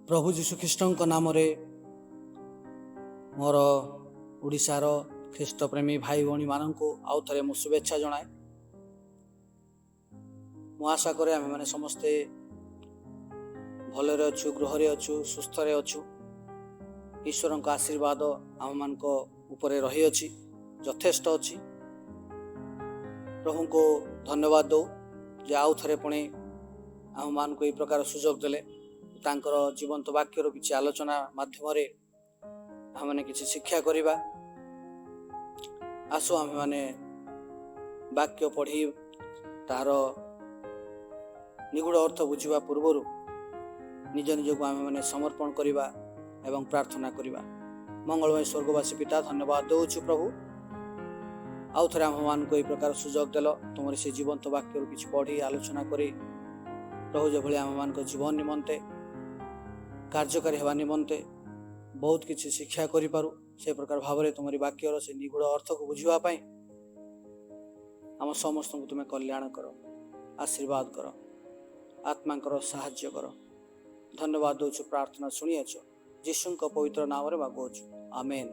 प्रभु जीशु ख्रीष्ट नाम मोर ओडिशार ख्रीष्ट प्रेमी भाई भौणी मानक आउ थे मु शुभेच्छा जनाए। मु आशा करे आमे माने समस्ते भलरे अच्छु, गृहरे अच्छु, सुस्थरे अच्छु। ईश्वर का आशीर्वाद आम मान उपरे रही अछि, यथेष्ट अच्छी। प्रभु को धन्यवाद दो जे आउ थे पुणी आम मान को प्रकार सुजोग देले तांकर जीवंत वाक्यर किसी आलोचना माध्यम आम किसी शिक्षा करवा। आसु आम माने वाक्य पढ़ी तार निगूढ़ अर्थ बुझा पूर्वर निज निज को आम माने समर्पण करवा एवं प्रार्थना करवा। मंगलमय स्वर्गवासी पिता धन्यवाद दौचु प्रभु, आउ थे आम मान को प्रकार सुजोग देल तुम से जीवंत वाक्य किसी पढ़ी आलोचना करी प्रभु जो भाई आम मान जीवन निमंते कार्यकारी होगा निमंते बहुत किसी शिक्षा करूँ से प्रकार भाव में तुम वाक्यर से निगूढ़ अर्थ को बुझापी आम समस्त को तुम्हें कल्याण कर, आशीर्वाद कर, आत्मा साहाय्य कर। धन्यवाद दौचु, प्रार्थना शुणियाच यीशु पवित्र नाम रे मागुछु, आमेन।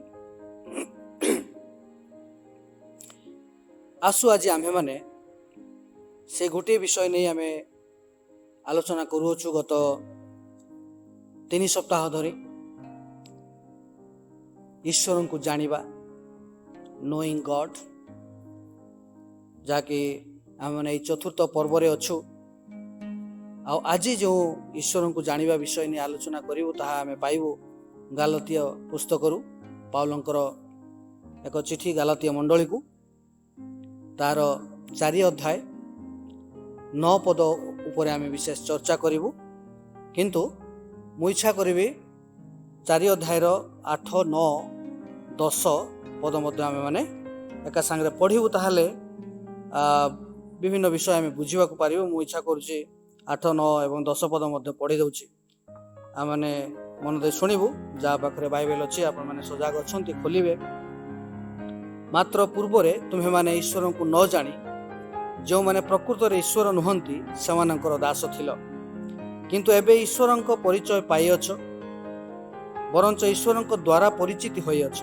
आसु आज आमे माने से गोटे विषय नहीं आमे आलोचना करूछु गत 3 सप्ताह धरी ईश्वर को जानिबा, नोइंग गॉड, जाके आम मैंने चतुर्थ पर्व रे अच्छु। आज जो ईश्वर को जानिबा विषय नहीं आलोचना करूँ ताहा आमे पाइबु गालतीय पुस्तक पाउलंकर एक चिठी गालतीय मंडली को तार 4 अध्याय 9 पद उपरे आमे विशेष चर्चा करूँ, किंतु मु इच्छा करी 4 अध्याय 8, 9, 10 पद मध्य आमे माने एका संगे पढ़ू ताहले विभिन्न विषय आमे बुझिबा को पारिबो। मु इच्छा करूची 8, 9 एवं 10 पद मध्य पढ़ी दउची, आ माने मन दे सुनिबु। जा पाखरे बाइबल अछि आपण माने सजाग अछंती खोलिबे। मात्र पूर्वरे तुम्हे माने ईश्वर को न जानी जो माने प्रकृत रे ईश्वर नुहंती सेमानकर दास थिल, किंतु एबे ईश्वर को परिचय पाइअछ, बरंच ईश्वर द्वारा परिचित होइअछ।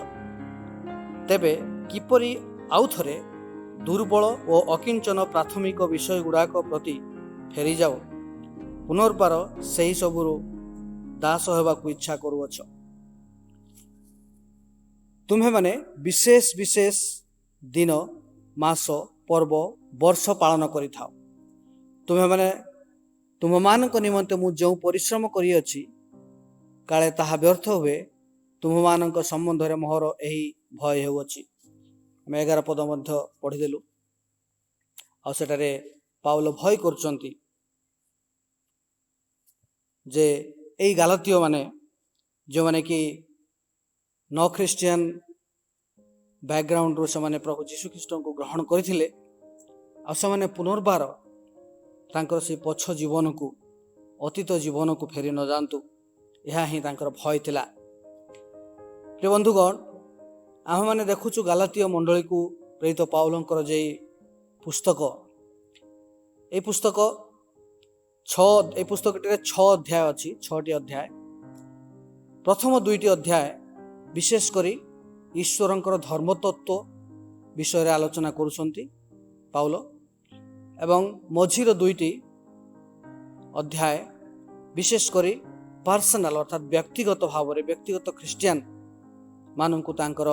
तेबे किपरि आउ थरे दुर्बल और अकिंचन प्राथमिक विषय गुड़ाक प्रति फेरी जाओ, पुनर्बार सही सबुरु दास होबाकू इच्छा करूअछ। तुम्हे माने विशेष विशेष दिन, मास, पर्व, वर्ष पालन करि थाओ। तुम्हे माने तुम मानक निमंते मु जो परिश्रम करी अछि काले ताहा व्यर्थ हुए, तुम मानक संबंध रे मोहर एही भय हेउअछि। हम 11 पद मध्य पढ़ीदेलु, आ सेटारे पाउल भय करचंती जे एई गालतीय माने जो माने कि न ख्रिस्टियन बैकग्राउंड रो से प्रभु जीशु ख्रीष्ट को ग्रहण करथिले, आ से पुनर्बार तांकर से पछ जीवन को, अतीत जीवन को फेरी न जानतु, यह ही तांकर भय थिला। प्रिय बंधुगण, आम माने देखुचु गालातीय मंडली को प्रेरित पाउलंकर जे पुस्तक, ए पुस्तक 6 अध्याय अच्छी, 6टी अध्याय। प्रथम 2टी अध्याय विशेष करी ईश्वरंकर धर्मतत्व विषय आलोचना करुछंती पाउल, एवं मझीर 2टी अध्याय विशेष करी पर्सनाल अर्थात व्यक्तिगत भाव में व्यक्तिगत ख्रिस्टियन मानकु तांकर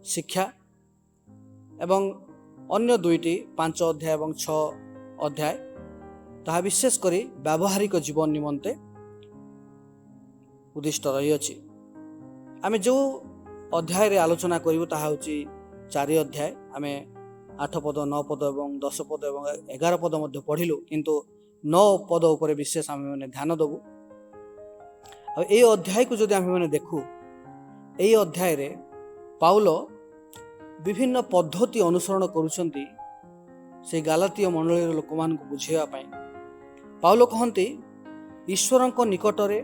शिक्षा, एवं अन्य 2टी 5 अध्याय एवं 6 अध्याय ताहा विशेष करी व्यावहारिक जीवन निमंते उद्दिष्ट रही अछि। आमे जो अध्याय रे आलोचना करिवु ताहा होची 4 अध्याय। आमे 8 पद, 9 पद एवं 10 पद एवं 11 पद मध्य पढ़िलु, किंतु 9 पद उपरे विशेष आमे माने ध्यान दबु। आ ए अध्याय को जदि आमे माने देखु, ए अध्याय रे पाउल विभिन्न पद्धति अनुसरण करुछंती से गालातीय मंडली लोक मान को बुझेवा पई। पाउल कहंती ईश्वर को निकट रे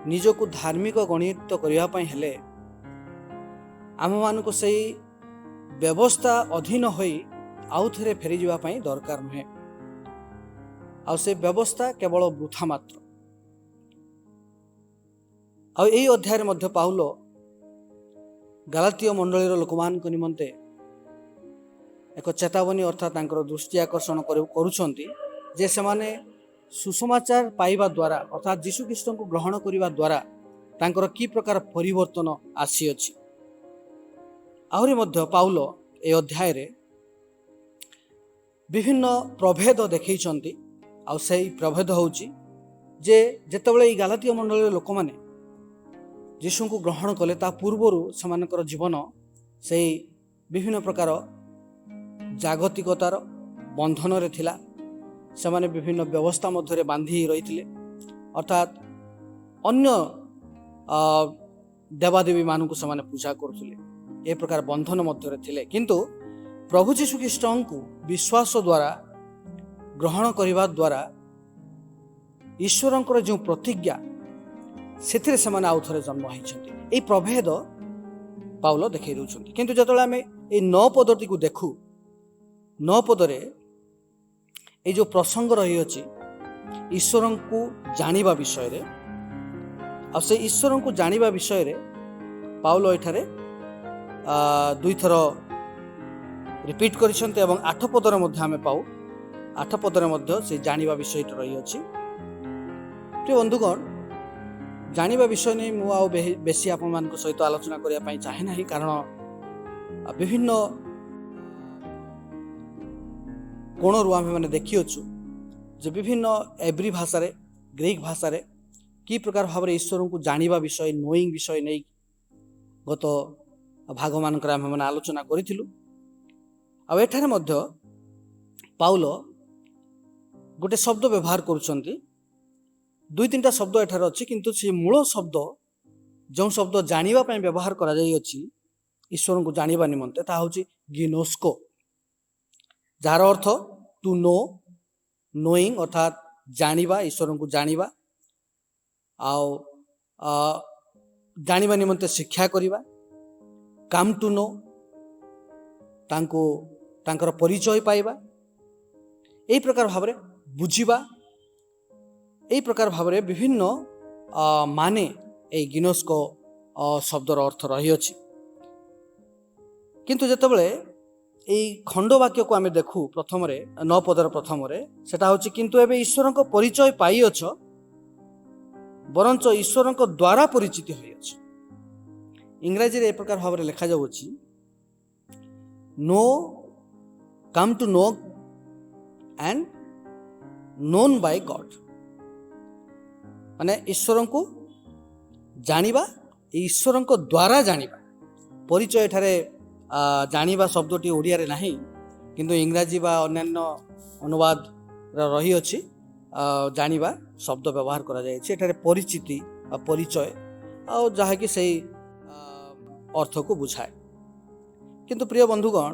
निजको धार्मिक गणित करने हेले आम मान को सही व्यवस्था अधीन होई आउ थे फेरी जावाई दरकार नुहे। आ से व्यवस्था केवल वृथा मात्र। ଆଉ ଏହି ଅଧ୍ୟାୟରେ ମଧ୍ୟ ପାଉଲ ଗାଲାତୀୟ ମଣ୍ଡଳୀର ଲୋକମାନଙ୍କ ନିମନ୍ତେ ଏକ ଚେତାବନୀ ଅର୍ଥାତ୍ ତାଙ୍କର ଦୃଷ୍ଟି ଆକର୍ଷଣ କରୁଛନ୍ତି ଯେ ସେମାନେ ସୁସମାଚାର ପାଇବା ଦ୍ୱାରା ଅର୍ଥାତ୍ ଯୀଶୁଖ୍ରୀଷ୍ଟଙ୍କୁ ଗ୍ରହଣ କରିବା ଦ୍ୱାରା ତାଙ୍କର କି ପ୍ରକାର ପରିବର୍ତ୍ତନ ଆସିଅଛି। ଆହୁରି ମଧ୍ୟ ପାଉଲ ଏ ଅଧ୍ୟାୟରେ ବିଭିନ୍ନ ପ୍ରଭେଦ ଦେଖେଇଛନ୍ତି। ଆଉ ସେଇ ପ୍ରଭେଦ ହେଉଛି ଯେ ଯେତେବେଳେ ଏଇ ଗାଲାତୀୟ ମଣ୍ଡଳୀର ଲୋକମାନେ ଯୀଶୁଙ୍କୁ ଗ୍ରହଣ କଲେ ତା ପୂର୍ବରୁ ସେମାନଙ୍କର ଜୀବନ ସେଇ ବିଭିନ୍ନ ପ୍ରକାର ଜାଗତିକତାର ବନ୍ଧନରେ ଥିଲା। ସେମାନେ ବିଭିନ୍ନ ବ୍ୟବସ୍ଥା ମଧ୍ୟରେ ବାନ୍ଧି ରହିଥିଲେ, ଅର୍ଥାତ୍ ଅନ୍ୟ ଦେବାଦେବୀମାନଙ୍କୁ ସେମାନେ ପୂଜା କରୁଥିଲେ, ଏ ପ୍ରକାର ବନ୍ଧନ ମଧ୍ୟରେ ଥିଲେ। କିନ୍ତୁ ପ୍ରଭୁ ଯୀଶୁଖ୍ରୀଷ୍ଟଙ୍କୁ ବିଶ୍ୱାସ ଦ୍ୱାରା ଗ୍ରହଣ କରିବା ଦ୍ୱାରା ଈଶ୍ୱରଙ୍କର ଯେଉଁ ପ୍ରତିଜ୍ଞା ସେଥିରେ ସେମାନେ ଆଉ ଥରେ ଜନ୍ମ ହୋଇଛନ୍ତି। ଏହି ପ୍ରଭେଦ ପାଉଲ ଦେଖାଇ ଦେଉଛନ୍ତି। କିନ୍ତୁ ଯେତେବେଳେ ଆମେ ଏଇ 9 ପଦଟିକୁ ଦେଖୁ, 9 ପଦରେ ଏଇ ଯେଉଁ ପ୍ରସଙ୍ଗ ରହିଅଛି ଈଶ୍ୱରଙ୍କୁ ଜାଣିବା ବିଷୟରେ, ଆଉ ସେ ଈଶ୍ୱରଙ୍କୁ ଜାଣିବା ବିଷୟରେ ପାଉଲ ଏଠାରେ 2 ଥର ରିପିଟ୍ କରିଛନ୍ତି ଏବଂ 8 ପଦରେ ମଧ୍ୟ ଆମେ ପାଉ, 8 ପଦରେ ମଧ୍ୟ ସେ ଜାଣିବା ବିଷୟଟି ରହିଅଛି। ପ୍ରିୟ ବନ୍ଧୁଗଣ, ଜାଣିବା ବିଷୟ ନେଇ ମୁଁ ଆଉ ବେଶୀ ଆପଣମାନଙ୍କ ସହିତ ଆଲୋଚନା କରିବା ପାଇଁ ଚାହେଁ ନାହିଁ, କାରଣ ବିଭିନ୍ନ କୋଣରୁ ଆମେମାନେ ଦେଖିଅଛୁ ଯେ ବିଭିନ୍ନ ଏବ୍ରି ଭାଷାରେ, ଗ୍ରୀକ୍ ଭାଷାରେ କି ପ୍ରକାର ଭାବରେ ଈଶ୍ୱରଙ୍କୁ ଜାଣିବା ବିଷୟ, ନୋଇଂ ବିଷୟ ନେଇ ଗତ ଭାଗମାନଙ୍କରେ ଆମେମାନେ ଆଲୋଚନା କରିଥିଲୁ। ଆଉ ଏଠାରେ ମଧ୍ୟ ପାଉଲ ଗୋଟେ ଶବ୍ଦ ବ୍ୟବହାର କରୁଛନ୍ତି। 2-3ଟା ଶବ୍ଦ ଏଠାରେ ଅଛି, କିନ୍ତୁ ସେ ମୂଳ ଶବ୍ଦ ଯେଉଁ ଶବ୍ଦ ଜାଣିବା ପାଇଁ ବ୍ୟବହାର କରାଯାଇଅଛି ଈଶ୍ୱରଙ୍କୁ ଜାଣିବା ନିମନ୍ତେ, ତାହା ହେଉଛି ଗିନୋସ୍କୋ, ଯାହାର ଅର୍ଥ ଟୁ ନୋ, ନୋଇଂ ଅର୍ଥାତ୍ ଜାଣିବା, ଈଶ୍ୱରଙ୍କୁ ଜାଣିବା, ଆଉ ଜାଣିବା ନିମନ୍ତେ ଶିକ୍ଷା କରିବା, କାମ୍ ଟୁ ନୋ, ତାଙ୍କର ପରିଚୟ ପାଇବା, ଏହି ପ୍ରକାର ଭାବରେ ବୁଝିବା, ଏହି ପ୍ରକାର ଭାବରେ ବିଭିନ୍ନ ମାନେ ଏହି ଗିନୋସ୍କୋ ଶବ୍ଦର ଅର୍ଥ ରହିଅଛି। କିନ୍ତୁ ଯେତେବେଳେ ଏଇ ଖଣ୍ଡ ବାକ୍ୟକୁ ଆମେ ଦେଖୁ, ପ୍ରଥମରେ 9 ପଦର ପ୍ରଥମରେ ସେଟା ହେଉଛି କିନ୍ତୁ ଏବେ ଈଶ୍ୱରଙ୍କ ପରିଚୟ ପାଇଅଛ, ବରଞ୍ଚ ଈଶ୍ୱରଙ୍କ ଦ୍ୱାରା ପରିଚିତ ହୋଇଅଛ। ଇଂରାଜୀରେ ଏ ପ୍ରକାର ଭାବରେ ଲେଖାଯାଉଛି no come to know and known by God, ମାନେ ଈଶ୍ୱରଙ୍କୁ ଜାଣିବା, ଈଶ୍ୱରଙ୍କ ଦ୍ୱାରା ଜାଣିବା। ପରିଚୟ ଏଠାରେ ଜାଣିବା ଶବ୍ଦଟି ଓଡ଼ିଆରେ ନାହିଁ, କିନ୍ତୁ ଇଂରାଜୀ ବା ଅନ୍ୟାନ୍ୟ ଅନୁବାଦ ରହିଅଛି ଜାଣିବା ଶବ୍ଦ ବ୍ୟବହାର କରାଯାଇଛି। ଏଠାରେ ପରିଚିତି ବା ପରିଚୟ, ଆଉ ଯାହାକି ସେଇ ଅର୍ଥକୁ ବୁଝାଏ। କିନ୍ତୁ ପ୍ରିୟ ବନ୍ଧୁଗଣ,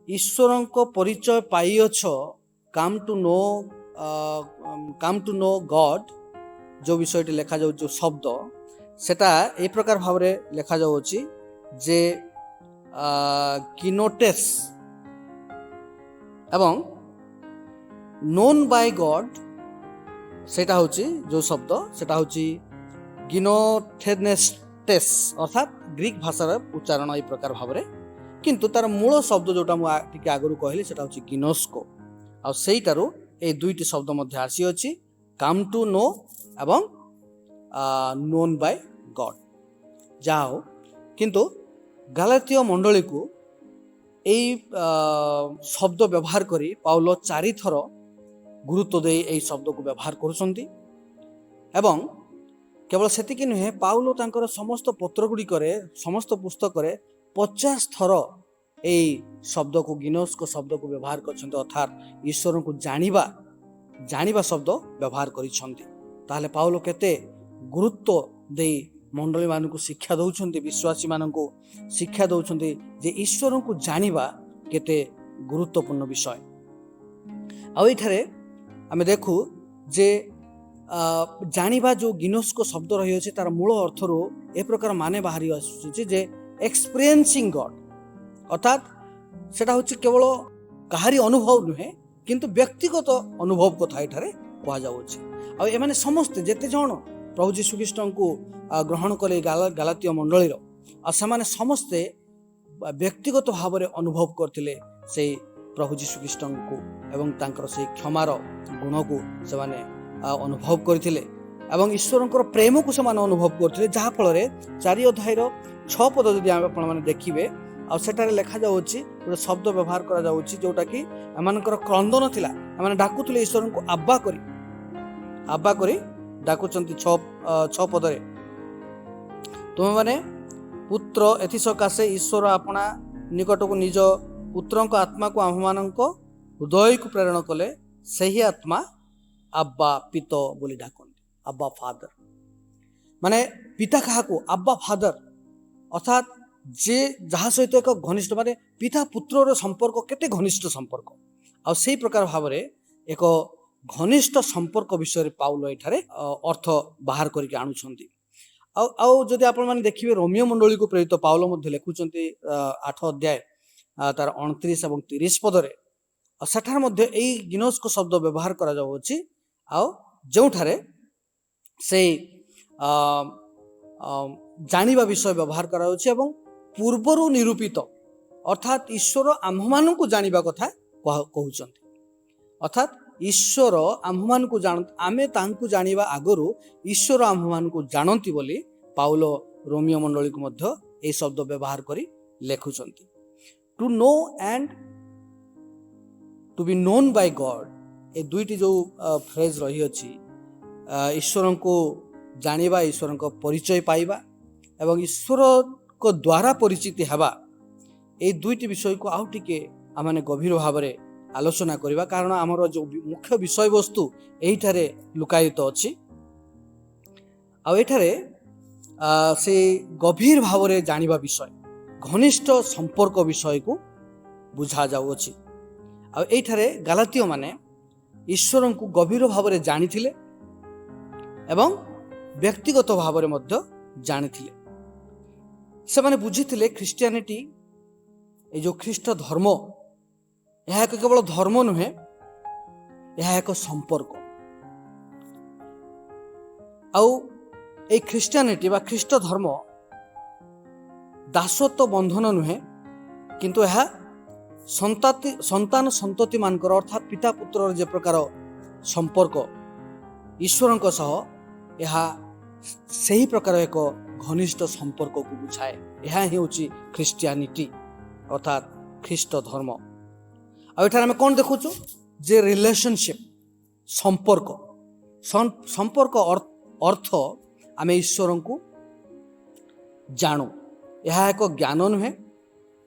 ଈଶ୍ୱରଙ୍କ ପରିଚୟ ପାଇଅଛ, କାମ୍ ଟୁ ନୋ ଗଡ୍, ଯେଉଁ ବିଷୟଟି ଲେଖାଯାଉଛି, ଯେଉଁ ଶବ୍ଦ, ସେଟା ଏ ପ୍ରକାର ଭାବରେ ଲେଖାଯାଉଛି ଯେ କିନୋଟେସ୍, ଏବଂ ନୋନ୍ ବାଇ ଗଡ୍ ସେଟା ହେଉଛି ଯେଉଁ ଶବ୍ଦ, ସେଟା ହେଉଛି ଗିନୋଥେନେଷ୍ଟେସ୍, ଅର୍ଥାତ୍ ଗ୍ରୀକ୍ ଭାଷାର ଉଚ୍ଚାରଣ ଏହି ପ୍ରକାର ଭାବରେ। କିନ୍ତୁ ତାର ମୂଳ ଶବ୍ଦ ଯେଉଁଟା ମୁଁ ଟିକେ ଆଗରୁ କହିଲି ସେଟା ହେଉଛି ଗିନୋସ୍କୋ, ଆଉ ସେଇଟାରୁ ଏଇ 2ଟି ଶବ୍ଦ ମଧ୍ୟ ଆସିଅଛି, କାମ୍ ଟୁ ନୋ ଏବଂ ନୋନ୍ ବାଇ ଗଡ୍। ଯାହା ହଉ, କିନ୍ତୁ ଗାଲାତୀୟ ମଣ୍ଡଳୀକୁ ଏଇ ଶବ୍ଦ ବ୍ୟବହାର କରି ପାଉଲ 4 ଥର ଗୁରୁତ୍ୱ ଦେଇ ଏହି ଶବ୍ଦକୁ ବ୍ୟବହାର କରୁଛନ୍ତି। ଏବଂ କେବଳ ସେତିକି ନୁହେଁ, ପାଉଲ ତାଙ୍କର ସମସ୍ତ ପତ୍ରଗୁଡ଼ିକରେ, ସମସ୍ତ ପୁସ୍ତକରେ 50 ଥର ଏଇ ଶବ୍ଦକୁ, ଗିନୋସ୍କୋ ଶବ୍ଦକୁ ବ୍ୟବହାର କରିଛନ୍ତି, ଅର୍ଥାତ୍ ଈଶ୍ୱରଙ୍କୁ ଜାଣିବା ଶବ୍ଦ ବ୍ୟବହାର କରିଛନ୍ତି। ତାହେଲେ ପାଉଲ କେତେ ଗୁରୁତ୍ୱ ଦେଇ ମଣ୍ଡଳୀମାନଙ୍କୁ ଶିକ୍ଷା ଦେଉଛନ୍ତି, ବିଶ୍ୱାସୀମାନଙ୍କୁ ଶିକ୍ଷା ଦେଉଛନ୍ତି ଯେ ଈଶ୍ୱରଙ୍କୁ ଜାଣିବା କେତେ ଗୁରୁତ୍ୱପୂର୍ଣ୍ଣ ବିଷୟ। ଆଉ ଏଠାରେ ଆମେ ଦେଖୁ ଯେ ଜାଣିବା ଯେଉଁ ଗିନୋସ୍କୋ ଶବ୍ଦ ରହିଅଛି, ତାର ମୂଳ ଅର୍ଥରୁ ଏ ପ୍ରକାର ମାନେ ବାହାରି ଆସୁଛି ଯେ ଏକ୍ସପିରିଏନ୍ସିଂ ଗଡ୍, ଅର୍ଥାତ୍ ସେଟା ହେଉଛି କେବଳ କାହାରି ଅନୁଭବ ନୁହେଁ, କିନ୍ତୁ ବ୍ୟକ୍ତିଗତ ଅନୁଭବ କଥା ଏଠାରେ କୁହାଯାଉଛି। ଆଉ ଏମାନେ ସମସ୍ତେ ଯେତେ ଜଣ प्रभु यीशुख्रीष्ट को ग्रहण कले गालातीय मंडलीर से समस्ते व्यक्तिगत भाव में अनुभव करते से प्रभु यीशुख्रीष्ट को एवं तांकर से क्षमार गुण को से अनुभव करते एवं ईश्वर प्रेम को से अनुभव करते जहाँफल 4 अध्यायर 6 पद जदि आपने देखिए आठारे लिखा जाऊँगी गोटे शब्द व्यवहार करा जाऊँगी जोटा कि एमानकर क्रंदन थिला एमाने डाकुथिले ईश्वर को आब्बा करी डाकुचंती 6 पदरे तुम माने पुत्र एथि सकाशे ईश्वर अपना निकट को निज पुत्र आत्मा को आम हृदय को प्रेरण कले सही आत्मा आब्बा पित बोली डाकती आब्बा फादर माने पिता क्या आब्बा फादर अर्थात जे जहाँ सहित एक घनिष्ठ माने पिता पुत्र संपर्क केते घनिष्ठ संपर्क आ से प्रकार भाव में एक घनिष्ठ संपर्क विषय पाउल एठारे अर्थ बाहर करके आणुछंती जदि आपण माने देखिबे रोमियो मंडली को प्रेरित पाउल मध्ये लिखुचंती 8 अध्याय तार 29 और 30 पदरे सेठार मध्ये एई गिनोस को शब्द व्यवहार करा जाउछि आ जोठारे से जानिबा विषय व्यवहार करा जाउछि एवं पूर्वरु निरूपित अर्थात ईश्वर आम्भमान को जानिबा कथा कहउचंती अर्थात ईश्वर आम्भमान को आमे तांकु जानिबा आगरु ईश्वर आम्भमान को जानती बोली पाउल रोमियो मंडली को मध्य ए शब्द व्यवहार करी लेखुचंती to know and to be known by God ए दुईटी जो फ्रेज रही अछि ईश्वर को जानिबा ईश्वर को परिचय पाइबा एवं ईश्वर को द्वारा परिचिति हेबा ए दुईटी विषय को आउ टिके आमाने गभीर भाव में आलोचना करबा कारण आमर जो मुख्य विषय वस्तु एठारे लुकायित अछि आ एठारे से गभीर भाव में जानिबा विषय घनिष्ठ संपर्क विषय को बुझा जाउछि आ एठारे गालातीय माने ईश्वर को गभीर भाव में जानिथिले एवं व्यक्तिगत भाव में मध्य जानिथिले से माने बुझिथिले ख्रिस्टियानिटी ए जो ख्रीष्ट धर्म यह एक केवल धर्म नुहे यह एक संपर्क आउ ए ख्रिस्टियानिटी बा ख्रीष्ट धर्म दासत्व बंधन नुहे किंतु यह संतान संतति मानकर अर्थात पिता पुत्र जे प्रकार संपर्क ईश्वर सह यह सही प्रकार एक घनिष्ठ संपर्क को बुझाए यह ही होची ख्रिस्टियानिटी अर्थात ख्रीष्ट धर्म आठार आम कौन देखु जे रिलेशनशिप संपर्क अर्थ आम ईश्वर को जानू यह एक ज्ञान नुहे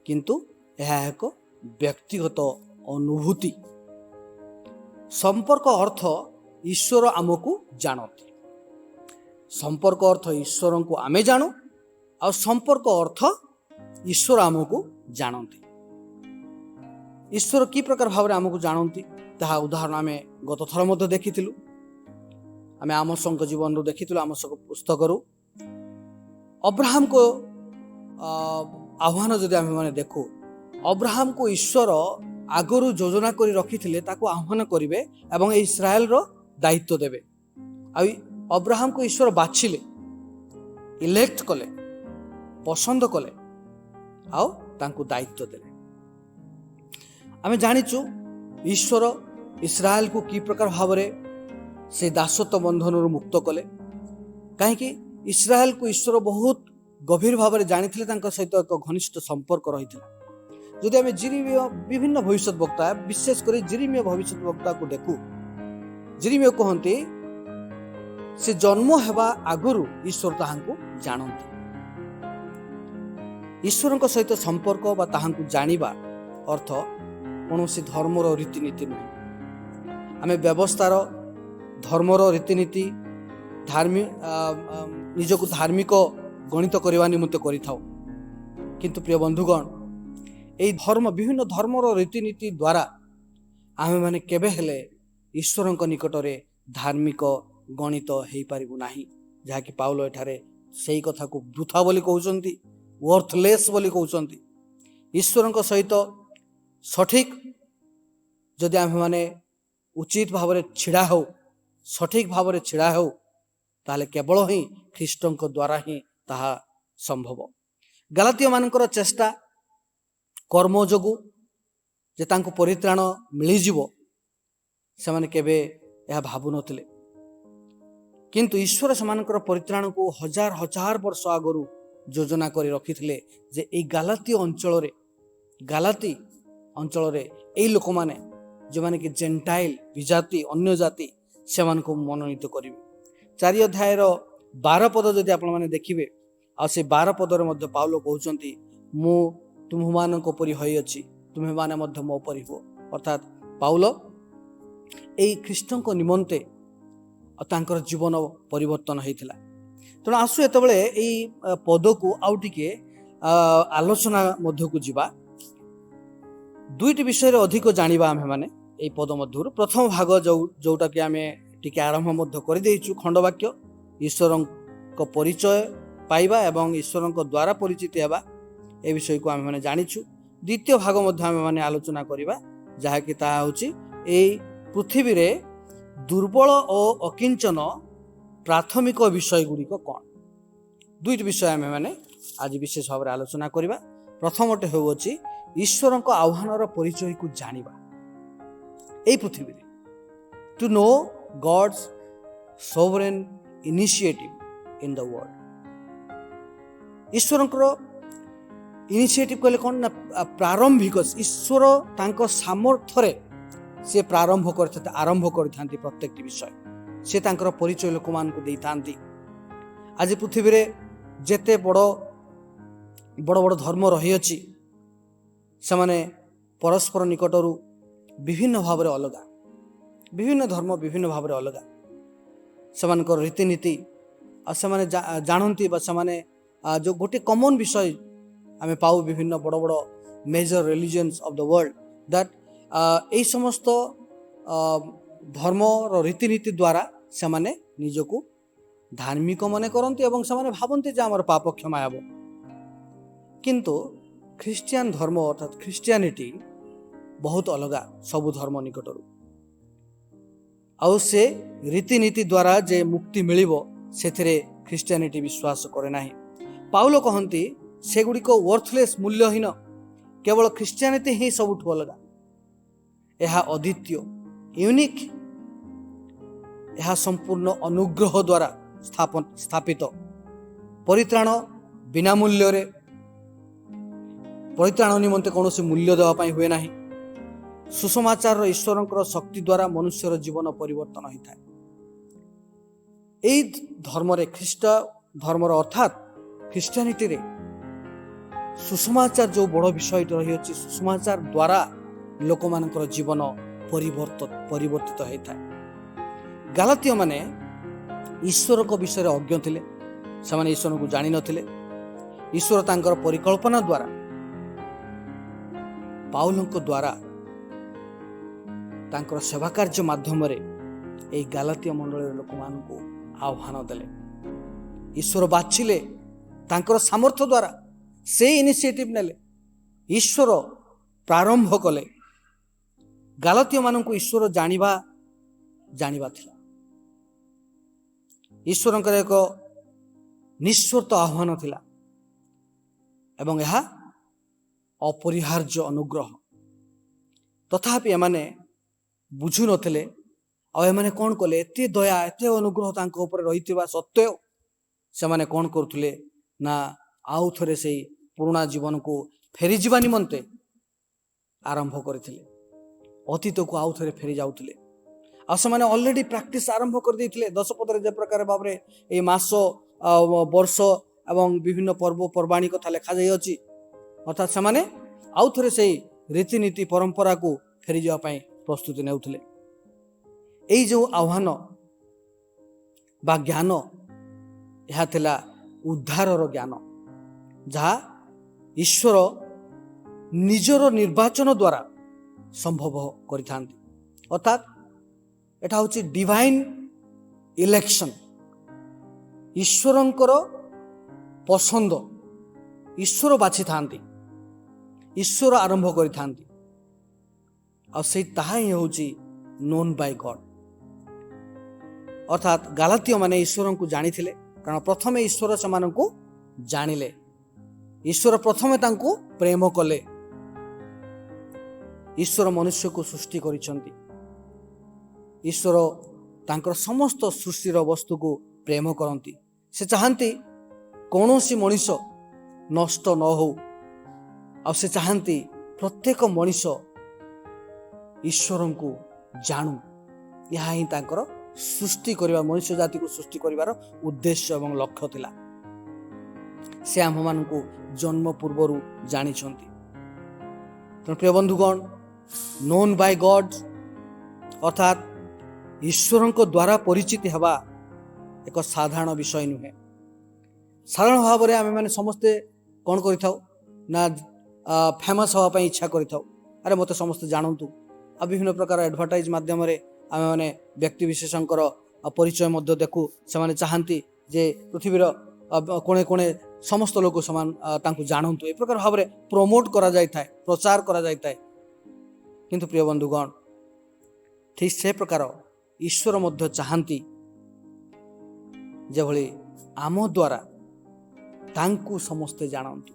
किंतु यह एक व्यक्तिगत अनुभूति संपर्क अर्थ ईश्वर आमको जानती संपर्क अर्थ ईश्वर को आमे जानू आ संपर्क अर्थ ईश्वर आमको जानती ईश्वर कि प्रकार भाव में आमको जानती ताहा उदाहरण आम गत थर मध्य देखी आम आमोस जीवन रू देखी आमोस पुस्तक अब्राहम को आह्वान जदि आम मैंने देखू अब्राहम को ईश्वर आगरू योजना करी रखी ताको आह्वान करेंगे और इस्राएल रो दायित्व देवे अब्राहम को ईश्वर बाछिले इलेक्ट कले पसंद कले आउ तांको दायित्व देले आमे जानिचु ईश्वर इस्राएल को कि प्रकार भाव में से दासत्व बंधन मुक्त कले कहीं इस्राएल को ईश्वर बहुत गभीर भाव में जानी सहित एक घनिष्ठ संपर्क रही जदि आम जिरिमिय विभिन्न भविष्य वक्ता विशेषकर जिरिमिय भविष्य वक्ता को देखू जिरिमिय कहते से जन्म हेबा आगुरु ईश्वर ताहांको जानती ईश्वर सहित संपर्क बा ताहांको जानिबा अर्थ कौन धर्मर रीतिनीति नुहे आम व्यवस्थार धर्मर रीतिनीति धार्मिक निजक धार्मिक गणित करने निमित्त करिथाउ किंतु प्रिय बंधुगण यही धर्म विभिन्न धर्मर रीतिनीति द्वारा आमे माने केबे हेले ईश्वर निकट में धार्मिक गणित हो पारिबु नाही जहाँकि पाउल एठारे सही कथा को वृथा बोली कहउचंती वर्थलेस बोली कहउचंती ईश्वर सहित सठिक जदि आमे माने उचित भाव में छिड़ा हो सठिक भाव में छिड़ा हो ତାହେଲେ କେବଳ ହିଁ ଖ୍ରୀଷ୍ଟଙ୍କ ଦ୍ୱାରା ହିଁ ତାହା ସମ୍ଭବ। ଗାଲାତୀୟ ମାନଙ୍କର ଚେଷ୍ଟା କର୍ମ ଯୋଗୁଁ ଯେ ତାଙ୍କୁ ପରିତ୍ରାଣ ମିଳିଯିବ ସେମାନେ କେବେ ଏହା ଭାବୁନଥିଲେ। କିନ୍ତୁ ଈଶ୍ୱର ସେମାନଙ୍କର ପରିତ୍ରାଣକୁ ହଜାର ହଜାର ବର୍ଷ ଆଗରୁ ଯୋଜନା କରି ରଖିଥିଲେ ଯେ ଏଇ ଗାଲାତି ଅଞ୍ଚଳରେ ଏଇ ଲୋକମାନେ ଯେଉଁମାନେ କି ଜେଣ୍ଟାଇଲ ବିଜାତି ଅନ୍ୟ ଜାତି ସେମାନଙ୍କୁ ମନୋନୀତ କରିବେ। 4 ଅଧ୍ୟାୟର 12 ପଦ ଯଦି ଆପଣମାନେ ଦେଖିବେ, ଆଉ ସେ 12 ପଦରେ ମଧ୍ୟ ପାଉଲ କହୁଛନ୍ତି ମୁଁ ତୁମମାନଙ୍କ ପରି ହୋଇଅଛି, ତୁମେମାନେ ମଧ୍ୟ ମୋ ପରି ହୁଅ। ଅର୍ଥାତ୍ ପାଉଲ ଏଇ ଖ୍ରୀଷ୍ଟଙ୍କ ନିମନ୍ତେ ତାଙ୍କର ଜୀବନ ପରିବର୍ତ୍ତନ ହେଇଥିଲା। ତେଣୁ ଆସୁ ଏତେବେଳେ ଏଇ ପଦକୁ ଆଉ ଟିକେ ଆଲୋଚନା ମଧ୍ୟକୁ ଯିବା। 2ଟି ବିଷୟରେ ଅଧିକ ଜାଣିବା ଆମ୍ଭେମାନେ ଏଇ ପଦ ମଧ୍ୟରୁ। ପ୍ରଥମ ଭାଗ ଯୋଉଟା କି ଆମେ ଟିକେ ଆରମ୍ଭ ମଧ୍ୟ କରିଦେଇଛୁ, ଖଣ୍ଡବାକ୍ୟ ଈଶ୍ୱରଙ୍କ ପରିଚୟ ପାଇବା ଏବଂ ଈଶ୍ୱରଙ୍କ ଦ୍ୱାରା ପରିଚିତ ହେବା, ଏ ବିଷୟକୁ ଆମେମାନେ ଜାଣିଛୁ। ଦ୍ୱିତୀୟ ଭାଗ ମଧ୍ୟ ଆମେମାନେ ଆଲୋଚନା କରିବା, ଯାହାକି ତାହା ହେଉଛି ଏଇ ପୃଥିବୀରେ ଦୁର୍ବଳ ଓ ଅକିଞ୍ଚନ ପ୍ରାଥମିକ ବିଷୟ ଗୁଡ଼ିକ କ'ଣ। 2ଟି ବିଷୟ ଆମେମାନେ ଆଜି ବିଶେଷ ଭାବରେ ଆଲୋଚନା କରିବା। ପ୍ରଥମଟି ହେଉଅଛି ଈଶ୍ୱରଙ୍କ ଆହ୍ୱାନର ପରିଚୟକୁ ଜାଣିବା। ଏଇ ପୃଥିବୀରେ two no gods sovereign initiative in the world। ଈଶ୍ୱରଙ୍କର ଇନିସିଏଟିଭ କହିଲେ କ'ଣ ନା ପ୍ରାରମ୍ଭିକ, ଈଶ୍ୱର ତାଙ୍କ ସାମର୍ଥ୍ୟରେ ସେ ଆରମ୍ଭ କରିଥାନ୍ତି ପ୍ରତ୍ୟେକଟି ବିଷୟ। ସେ ତାଙ୍କର ପରିଚୟ ଲୋକମାନଙ୍କୁ ଦେଇଥାନ୍ତି। ଆଜି ପୃଥିବୀରେ ଯେତେ ବଡ଼ ବଡ଼ ଧର୍ମ ରହିଅଛି ସେମାନେ ପରସ୍ପର ନିକଟରୁ ବିଭିନ୍ନ ଭାବରେ ଅଲଗା। ବିଭିନ୍ନ ଧର୍ମ ବିଭିନ୍ନ ଭାବରେ ଅଲଗା, ସେମାନଙ୍କର ରୀତିନୀତି ଆଉ ସେମାନେ ଜାଣନ୍ତି ବା ସେମାନେ ଯେଉଁ ଗୋଟେ କମନ୍ ବିଷୟ ଆମେ ପାଉ ବିଭିନ୍ନ ବଡ଼ ବଡ଼ major religions of the world, that ଏଇ ସମସ୍ତ ଧର୍ମର ରୀତିନୀତି ଦ୍ୱାରା ସେମାନେ ନିଜକୁ ଧାର୍ମିକ ମନେ କରନ୍ତି ଏବଂ ସେମାନେ ଭାବନ୍ତି ଯେ ଆମର ପାପ କ୍ଷମା ହେବ। କିନ୍ତୁ ଖ୍ରୀଷ୍ଟିଆନ ଧର୍ମ ଅର୍ଥାତ୍ ଖ୍ରୀଷ୍ଟିଆନିଟି ବହୁତ ଅଲଗା ସବୁ ଧର୍ମ ନିକଟରୁ। ଆଉ ସେ ରୀତିନୀତି ଦ୍ୱାରା ଯେ ମୁକ୍ତି ମିଳିବ ସେଥିରେ ଖ୍ରୀଷ୍ଟିଆନିଟି ବିଶ୍ୱାସ କରେ ନାହିଁ। ପାଉଲ କହନ୍ତି ସେଗୁଡ଼ିକ ୱର୍ଥଲେସ୍, ମୂଲ୍ୟହୀନ, କେବଳ ଖ୍ରୀଷ୍ଟିଆନିଟି ହିଁ ସବୁଠୁ ଅଲଗା। ଏହା ଅଦ୍ୱିତୀୟ, ୟୁନିକ୍, ଏହା ସମ୍ପୂର୍ଣ୍ଣ ଅନୁଗ୍ରହ ଦ୍ୱାରା ସ୍ଥାପିତ। ପରିତ୍ରାଣ ବିନା ମୂଲ୍ୟରେ, ପରିତ୍ରାଣ ନିମନ୍ତେ କୌଣସି ମୂଲ୍ୟ ଦେବା ପାଇଁ ହୁଏ ନାହିଁ। ସୁସମାଚାରର ଈଶ୍ୱରଙ୍କର ଶକ୍ତି ଦ୍ୱାରା ମନୁଷ୍ୟର ଜୀବନ ପରିବର୍ତ୍ତନ ହୋଇଥାଏ। ଏଇ ଧର୍ମରେ, ଖ୍ରୀଷ୍ଟ ଧର୍ମର ଅର୍ଥାତ୍ ଖ୍ରୀଷ୍ଟିଆନିଟିରେ ସୁସମାଚାର ଯେଉଁ ବଡ଼ ବିଷୟଟି ରହିଅଛି, ସୁସମାଚାର ଦ୍ୱାରା ଲୋକମାନଙ୍କର ଜୀବନ ପରିବର୍ତ୍ତିତ ହୋଇଥାଏ। ଗାଲାତୀୟ ମାନେ ଈଶ୍ୱରଙ୍କ ବିଷୟରେ ଅଜ୍ଞ ଥିଲେ, ସେମାନେ ଈଶ୍ୱରଙ୍କୁ ଜାଣିନଥିଲେ। ଈଶ୍ୱର ତାଙ୍କର ପରିକଳ୍ପନା ଦ୍ୱାରା ପାଉଲଙ୍କ ଦ୍ୱାରା ତାଙ୍କର ସେବା କାର୍ଯ୍ୟ ମାଧ୍ୟମରେ ଏହି ଗାଲାତୀୟ ମଣ୍ଡଳୀର ଲୋକମାନଙ୍କୁ ଆହ୍ୱାନ ଦେଲେ। ଈଶ୍ୱର ବାଛିଲେ ତାଙ୍କର ସାମର୍ଥ୍ୟ ଦ୍ୱାରା, ସେ ଇନିସିଏଟିଭ ନେଲେ, ଈଶ୍ୱର ପ୍ରାରମ୍ଭ କଲେ। ଗାଲାତୀୟ ମାନଙ୍କୁ ଈଶ୍ୱର ଜାଣିବା ଥିଲା। ଈଶ୍ୱରଙ୍କର ଏକ ନିଃସ୍ୱାର୍ଥ ଆହ୍ୱାନ ଥିଲା ଏବଂ ଏହା ଅପରିହାର୍ଯ୍ୟ ଅନୁଗ୍ରହ। ତଥାପି ଏମାନେ ବୁଝୁନଥିଲେ। ଆଉ ଏମାନେ କ'ଣ କଲେ? ଏତେ ଦୟା, ଏତେ ଅନୁଗ୍ରହ ତାଙ୍କ ଉପରେ ରହିଥିବା ସତ୍ତ୍ୱେ ସେମାନେ କ'ଣ କରୁଥିଲେ ନା ଆଉ ଥରେ ସେଇ ପୁରୁଣା ଜୀବନକୁ ଫେରିଯିବା ନିମନ୍ତେ ଆରମ୍ଭ କରିଥିଲେ। ଅତୀତକୁ ଆଉ ଥରେ ଫେରି ଯାଉଥିଲେ। ଆଉ ସେମାନେ ଅଲରେଡି ପ୍ରାକ୍ଟିସ୍ ଆରମ୍ଭ କରିଦେଇଥିଲେ। 10 ପଦରେ ଯେ ପ୍ରକାର ଭାବରେ ଏଇ ମାସ, ବର୍ଷ ଏବଂ ବିଭିନ୍ନ ପର୍ବପର୍ବାଣୀ କଥା ଲେଖାଯାଇଅଛି, ଅର୍ଥାତ୍ ସେମାନେ ଆଉ ଥରେ ସେଇ ରୀତିନୀତି ପରମ୍ପରାକୁ ଫେରିଯିବା ପାଇଁ ପ୍ରସ୍ତୁତି ନେଉଥିଲେ। ଏଇ ଯେଉଁ ଆହ୍ୱାନ ବା ଜ୍ଞାନ, ଏହା ଥିଲା ଉଦ୍ଧାରର ଜ୍ଞାନ, ଯାହା ଈଶ୍ୱର ନିଜର ନିର୍ବାଚନ ଦ୍ୱାରା ସମ୍ଭବ କରିଥାନ୍ତି। ଅର୍ଥାତ୍ ଏଟା ହେଉଛି ଡିଭାଇନ୍ ଇଲେକ୍ସନ। ଈଶ୍ୱରଙ୍କର ପସନ୍ଦ, ଈଶ୍ୱର ବାଛିଥାନ୍ତି, ଈଶ୍ୱର ଆରମ୍ଭ କରିଥାନ୍ତି। ଆଉ ତାହା ହିଁ ହେଉଛି ନୋନ୍ ବାଇ ଗଡ୍। अर्थात गालातीय माने ईश्वर को जानी कारण प्रथमे ईश्वर से जानिले ईश्वर प्रथमे तांको प्रेम कले ईश्वर मनुष्य को सृष्टि करिसंती ईश्वर तांकर समस्त सृष्टिर वस्तु को प्रेम करती से चाहती कौन सी मनीष नष्ट न हो आ से चाहती प्रत्येक मनीष ईश्वर को जानू यह ही तांकर सृष्टि करबा मनुष्य जाति को सृष्टि करिवार उद्देश्य एवं लक्ष्य थिला से आम मान को जन्म पूर्वर जानी तो प्रिय बंधुगण नोन बाय गॉड अर्थात ईश्वर द्वारा परिचित हवा एक साधारण विषय नुहे साधारण भाव में आम मैंने समस्ते कौन करना फेमस हवा इच्छा करे मत समस्ते जानतु आ विभिन्न प्रकार एडभर्टाइज माध्यम आम मैंने व्यक्ति विशेषकर परिचय देखू से चाहती जे पृथ्वीर कोणे कोणे समस्त लोक समान जानतु ए प्रकार भाव में प्रमोट करा जाय थाए प्रचार करा जाय थाए किंतु प्रिय बंधुगण ठीक से प्रकार ईश्वर मध्य चाहती जेभली आम द्वारा तांकु समस्ते जानतु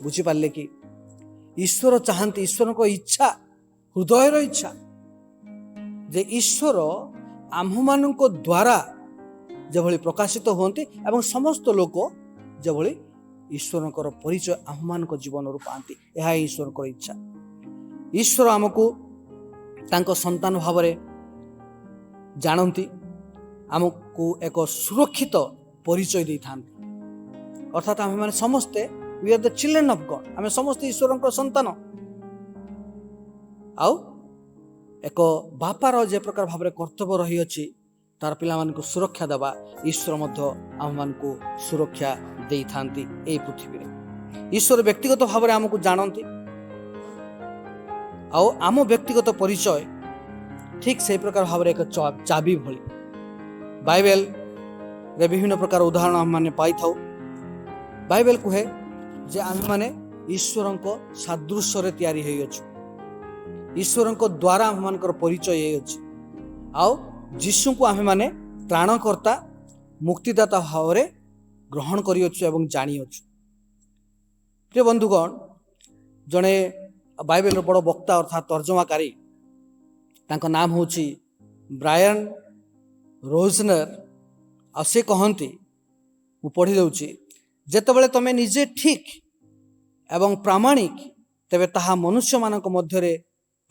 बुझिपारे कि ईश्वर चाहती ईश्वर को इच्छा हृदयर इच्छा जे ईश्वर आम मान द्वारा जेभली प्रकाशित होती एवं समस्त लोक जेभली ईश्वर परिचय आम मान जीवन पाती यह ईश्वर को इच्छा ईश्वर आमको तांको संतान भाव जानती आमको एक सुरक्षित परिचय दे था अर्थात आम मैंने समस्ते we are the children of God आम समस्त ईश्वर संतान आउ एक बापार जे प्रकार भाव में कर्तव्य रही अच्छी तार पिला को सुरक्षा देवा ईश्वर आम मान को सुरक्षा दे था पृथ्वी में ईश्वर व्यक्तिगत भाव में आमको जानती आम व्यक्तिगत परिचय ठीक से प्रकार भाव में एक चाबी भली बाइबल रे विभिन्न प्रकार उदाहरण आम माने पाई थाउ बाइबल कहे जे आम माने ईश्वर को सादृश्य रे तैयारी होई अछि ईश्वर को द्वारा आम मानकर परिचय होई अछि आउ यीशु को आम माने त्राणकर्ता मुक्तिदाता भाव में ग्रहण करि अछि एवं जानि अछि प्रिय बंधुगण जने बाइबल बड़ वक्ता अर्थात तर्जमाकारी तांको नाम होची ब्रायन रोजनर आ से कहती मु पढ़ी दउची जेतेबेले तमे निजे ठीक एवं प्रामाणिक तेबे ताहा मनुष्य मानक मध्यरे